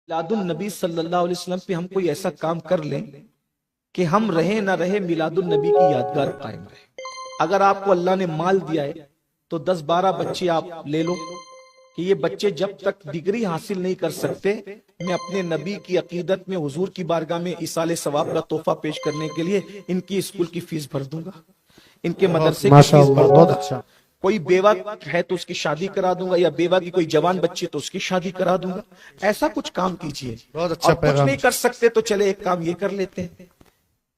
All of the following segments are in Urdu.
میلاد النبی صلی اللہ علیہ وسلم پہ ہم کوئی ایسا کام کر لیں کہ ہم رہے نہ رہے میلاد النبی کی یادگار قائم رہے۔ اگر آپ کو اللہ نے مال دیا ہے تو 10-12 بچے آپ لے لو کہ یہ بچے جب تک ڈگری حاصل نہیں کر سکتے میں اپنے نبی کی عقیدت میں حضور کی بارگاہ میں ایصال ثواب کا تحفہ پیش کرنے کے لیے ان کی اسکول کی فیس بھر دوں گا، ان کے مدرسے کی فیس بھر دوں گا۔ کوئی بیوہ ہے تو اس کی شادی کرا دوں گا، یا بیوہ کی کوئی جوان بچی تو اس کی شادی کرا دوں گا۔ ایسا کچھ کام کیجئے۔ اور کچھ نہیں کر سکتے تو چلے ایک کام یہ کر لیتے ہیں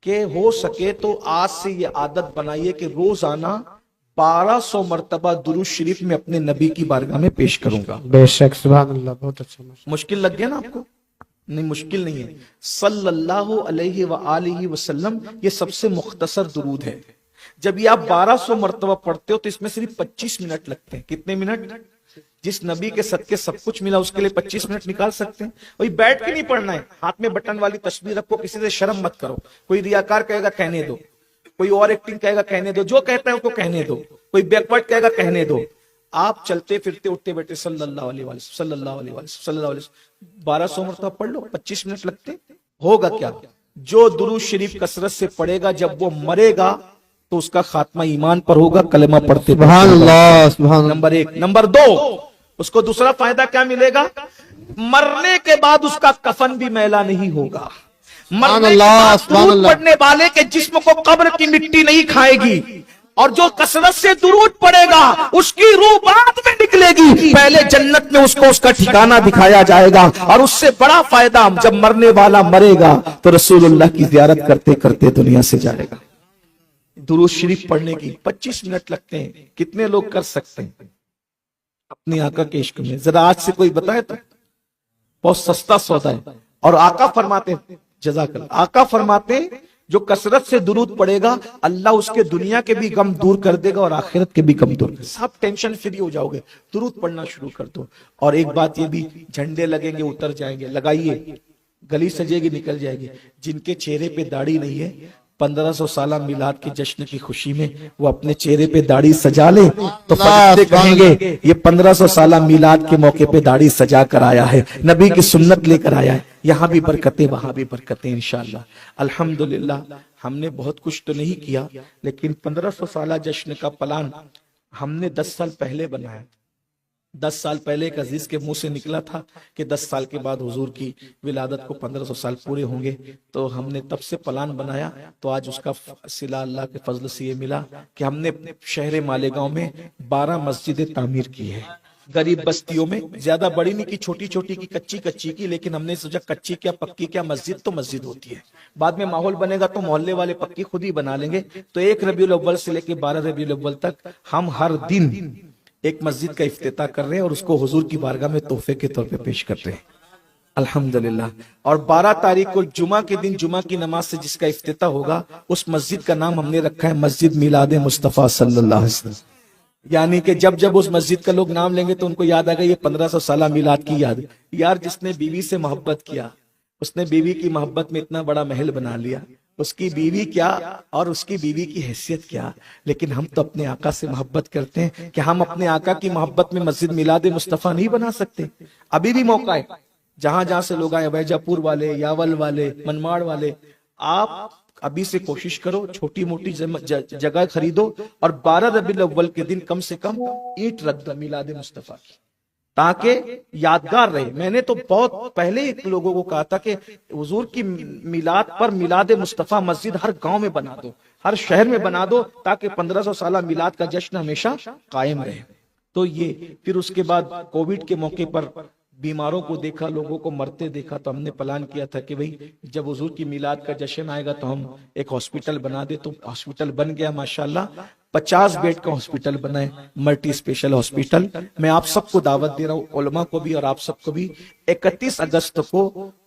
کہ ہو سکے تو آج سے یہ عادت بنائیے کہ روزانہ 1200 مرتبہ درود شریف میں اپنے نبی کی بارگاہ میں پیش کروں گا۔ بے شک، سبحان اللہ، بہت اچھا۔ مشکل لگ گیا نا آپ کو؟ نہیں، مشکل نہیں ہے۔ صلی اللہ علیہ وآلہ وسلم یہ سب سے مختصر درود ہے۔ جب یہ آپ 1200 مرتبہ پڑھتے ہو تو اس میں صرف 25 منٹ لگتے ہیں۔ کتنے منٹ؟ جس نبی کے صدقے سب کچھ ملا اس کے لیے 25 منٹ نکال سکتے ہیں۔ وہی بیٹھ کے نہیں پڑھنا ہے، ہاتھ میں بٹن والی تصویر رکھو، کسی سے شرم مت کرو۔ کوئی ریاکار کہے گا کہنے دو، کوئی اور ایکٹنگ کہے گا کہنے دو، جو کہتا ہے اس کو کہنے دو، کوئی بیکورڈ کہے گا کہنے دو۔ آپ چلتے پھرتے اٹھتے بیٹھے صلی اللہ علیہ وسلم صلی اللہ علیہ وسلم صلی اللہ علیہ وسلم 1200 مرتبہ پڑھ لو، 25 منٹ لگتے۔ ہوگا کیا؟ جو درود شریف کثرت سے پڑھے گا جب وہ مرے گا تو اس کا خاتمہ ایمان پر ہوگا، کلمہ پڑھتے۔ سبحان اللہ، سبحان اللہ۔ نمبر 1۔ نمبر 2، اس کو دوسرا فائدہ کیا ملے گا؟ مرنے کے بعد اس کا کفن بھی میلا نہیں ہوگا۔ مرنے کے بعد درود پڑھنے والے کے جسم کو قبر کی مٹی نہیں کھائے گی، اور جو کثرت سے درود پڑھے گا اس کی روح بعد میں نکلے گی، پہلے جنت میں اس کو اس کا ٹھکانہ دکھایا جائے گا۔ اور اس سے بڑا فائدہ، جب مرنے والا مرے گا تو رسول اللہ کی زیارت کرتے کرتے دنیا سے جائے گا۔ درود شریف پڑھنے کی 25 منٹ لگتے ہیں۔ کتنے لوگ کر سکتے ہیں اپنے آقا کے عشق میں؟ ذرا آج سے کوئی بتائے تو، بہت سستا سودا ہے۔ اور آقا فرماتے ہیں، جزاک اللہ، آقا فرماتے ہیں جو کثرت سے درود پڑھے گا اللہ اس کے دنیا کے بھی غم دور کر دے گا اور آخرت کے بھی غم دور کر دے گا۔ آپ ٹینشن فری ہو جاؤ گے، درود پڑھنا شروع کر دو۔ اور ایک بات یہ بھی، جھنڈے لگیں گے اتر جائیں گے، لگائیے، گلی سجے گی نکل جائے گی۔ جن کے چہرے پہ داڑھی نہیں ہے 1500 سالہ میلاد کے جشن کی خوشی میں وہ اپنے چہرے پہ داڑھی سجا لے تو فرشتے کہیں گے یہ 1500 سالہ میلاد کے موقع پہ داڑھی سجا کر آیا ہے، نبی کی سنت لے کر آیا ہے۔ یہاں بھی برکتیں وہاں بھی برکتیں انشاءاللہ۔ الحمدللہ ہم نے بہت کچھ تو نہیں کیا، لیکن 1500 سالہ جشن کا پلان ہم نے 10 سال پہلے بنایا۔ 10 سال پہلے ایک عزیز کے منہ سے نکلا تھا کہ 10 سال کے بعد حضور کی ولادت کو 1500 سال پورے ہوں گے، تو ہم نے تب سے پلان بنایا۔ تو آج اس کا صلہ اللہ کے فضل سے یہ ملا کہ ہم نے شہر مالیگاؤں میں 12 مسجدیں تعمیر کی ہے، غریب بستیوں میں، زیادہ بڑی نہیں کی، چھوٹی چھوٹی کی، کچی کچی کی، لیکن ہم نے سوچا کچی کیا پکی کیا، مسجد تو مسجد ہوتی ہے۔ بعد میں ماحول بنے گا تو محلے والے پکی خود ہی بنا لیں گے۔ تو 1 ربیع الاول سے لے کے 12 ربیع الاول تک ہم ہر دن ایک مسجد کا افتتاح کر رہے ہیں اور اس کو حضور کی بارگاہ میں تحفے کے طور پہ پیش کر رہے ہیں الحمدللہ۔ اور 12 تاریخ کو جمعہ کے دن جمعہ کی نماز سے جس کا افتتاح ہوگا اس مسجد کا نام ہم نے رکھا ہے مسجد میلاد مصطفیٰ صلی اللہ علیہ وسلم۔ یعنی کہ جب اس مسجد کا لوگ نام لیں گے تو ان کو یاد آ گا یہ 1500 سالہ میلاد کی یاد۔ یار جس نے بیوی سے محبت کیا، اس نے بیوی کی محبت میں اتنا بڑا محل بنا لیا، اس کی بیوی کیا اور اس کی بیوی کی حیثیت کیا، لیکن ہم تو اپنے آقا سے محبت کرتے ہیں کہ ہم اپنے آقا کی محبت میں مسجد میلاد مصطفیٰ نہیں بنا سکتے؟ ابھی بھی موقع ہے، جہاں جہاں سے لوگ آئے، بیجا پور والے، یاول والے، منماڑ والے، آپ ابھی سے کوشش کرو، چھوٹی موٹی جگہ خریدو اور 12 ربیع الاول کے دن کم سے کم اینٹ رکھ دو میلاد مصطفیٰ کی، تاکہ یادگار رہے۔ میں نے تو بہت پہلے ایک لوگوں کو کہا تھا کہ حضور کی میلاد پر میلاد مصطفیٰ مسجد ہر گاؤں میں بنا دو، ہر شہر میں بنا دو، تاکہ 1500 سالہ میلاد کا جشن ہمیشہ قائم رہے۔ تو یہ پھر اس کے بعد کووڈ کے موقع پر بیماروں کو دیکھا، لوگوں کو مرتے دیکھا، تو ہم نے پلان کیا تھا کہ بھئی جب حضور کی میلاد کا جشن آئے گا تو ہم ایک ہاسپٹل بنا دے۔ تو ہاسپٹل بن گیا ماشاءاللہ، 50 بیڈ کا ہاسپٹل بنا ہے، ملٹی اسپیشل ہاسپٹل۔ میں آپ سب کو دعوت دے رہا ہوں، علماء کو بھی اور آپ سب کو بھی، 31 اگست کو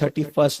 31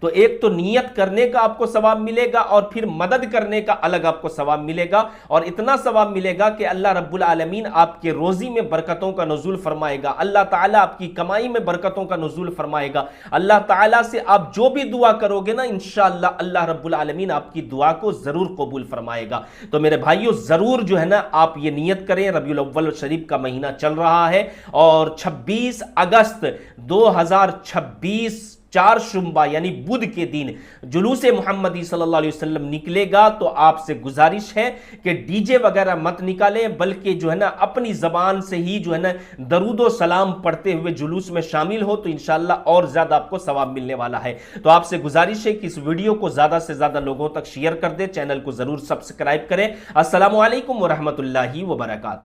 تو ایک تو نیت کرنے کا آپ کو ثواب ملے گا اور پھر مدد کرنے کا الگ آپ کو ثواب ملے گا، اور اتنا ثواب ملے گا کہ اللہ رب العالمین آپ کے روزی میں برکتوں کا نزول فرمائے گا، اللہ تعالیٰ آپ کی کمائی میں برکتوں کا نزول فرمائے گا، اللہ تعالیٰ سے آپ جو بھی دعا کرو گے نا انشاءاللہ اللہ رب العالمین آپ کی دعا کو ضرور قبول فرمائے گا۔ تو میرے بھائیو ضرور جو ہے نا آپ یہ نیت کریں، ربیع الاول شریف کا مہینہ چل رہا ہے اور 26 اگست 2026 چار شنبہ یعنی بدھ کے دن جلوس محمدی صلی اللہ علیہ وسلم نکلے گا، تو آپ سے گزارش ہے کہ ڈی جے وغیرہ مت نکالیں، بلکہ جو ہے نا اپنی زبان سے ہی جو ہے نا درود و سلام پڑھتے ہوئے جلوس میں شامل ہو تو انشاءاللہ اور زیادہ آپ کو ثواب ملنے والا ہے۔ تو آپ سے گزارش ہے کہ اس ویڈیو کو زیادہ سے زیادہ لوگوں تک شیئر کر دیں، چینل کو ضرور سبسکرائب کریں۔ السلام علیکم ورحمۃ اللہ وبرکاتہ۔